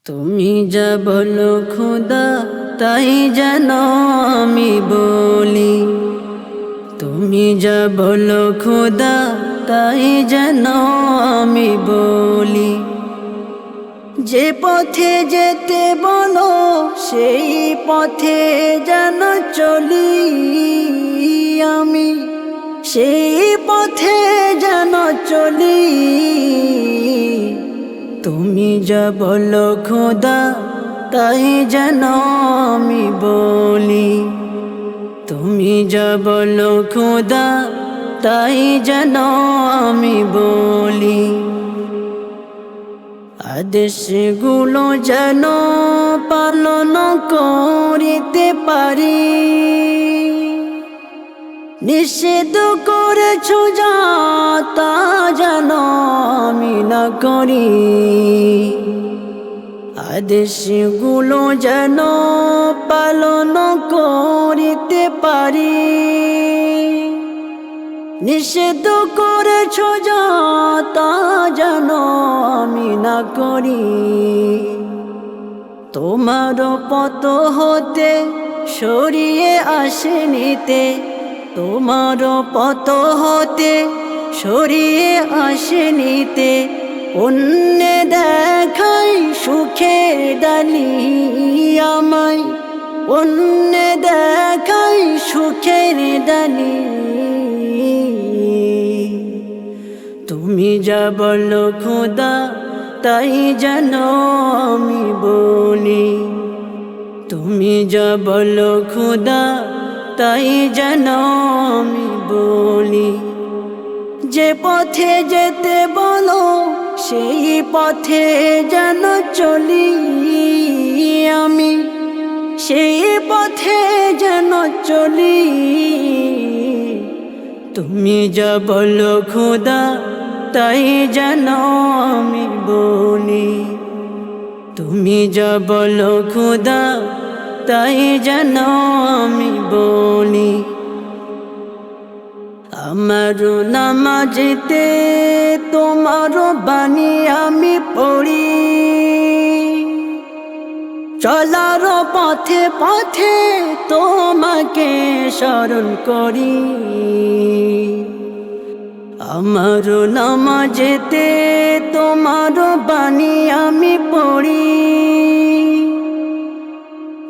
তুমি যা বলো খোদা তাই যেন আমি বলি। তুমি যা বলো খোদা তাই যেন আমি বলি। যে পথে যেতে বলো সেই পথে যেন চলি আমি, সেই পথে যেন চলি। তুমি যা বলো খোদা তাই যেন আমি বলি। তুমি যা বলো খোদা তাই যেন আমি বলি। আদেশগুলো যেন পালন করিতে পারি, নিষেধ করেছো যা তা যেন আমি না করি। আদেশগুলো যেন পালন করিতে পারি, নিষেধ করেছো যা তা যেন আমি না করি। তোমার পথ হতে সরিয়ে আসেনিতে, তোমার পথ হতে সরিয়ে আসেনিতে। অন্য দেখাই সুখের ডালি আমায়, অন্য দেখাই সুখের ডালি। তুমি যা বলো খোদা তাই যেন আমি বলি। তুমি যা বলো খোদা তাই যেন আমি বলি। যে পথে যেতে বলো সেই পথে যেন চলি আমি, সেই পথে যেন চলি। তুমি যা বলো খোদা তাই যেন আমি বলি। তুমি যা বলো খোদা তাই যেন আমি বলি। আমার নামাজেতে তোমার বাণী আমি পড়ি, চলার পথে পথে তোমাকে স্মরণ করি। আমার নামাজেতে তোমার বাণী আমি পড়ি,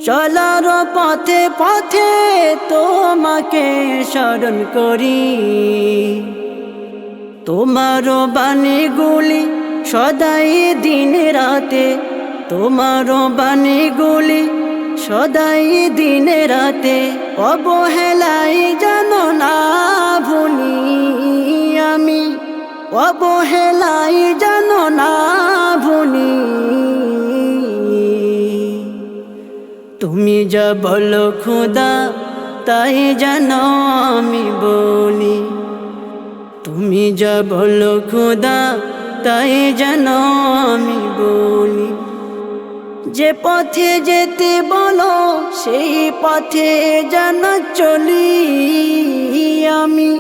চলার পথে পথে তোমাকে স্মরণ করি। তোমার বাণীগুলি সদাই দিন রাতে, তোমার বাণীগুলি সদাই দিন রাতে। অবহেলাই যেন না ভুলি আমি, অবহেলাই যেন না ভুলি। তুমি যা বলো খোদা তাই যেন আমি বলি। তুমি যা বলো খোদা তাই যেন আমি বলি। যে পথে যেতে বলো সেই পথে যেন চলি আমি,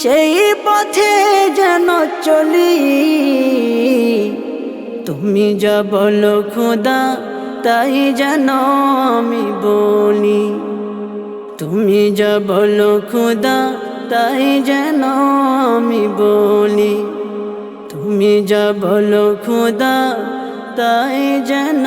সেই পথে যেন চলি। তুমি যা বলো খোদা তাই যেন আমি বলি। তুমি যা বলো খোদা তাই যেন আমি বলি। তুমি যা বলো খোদা তাই যেন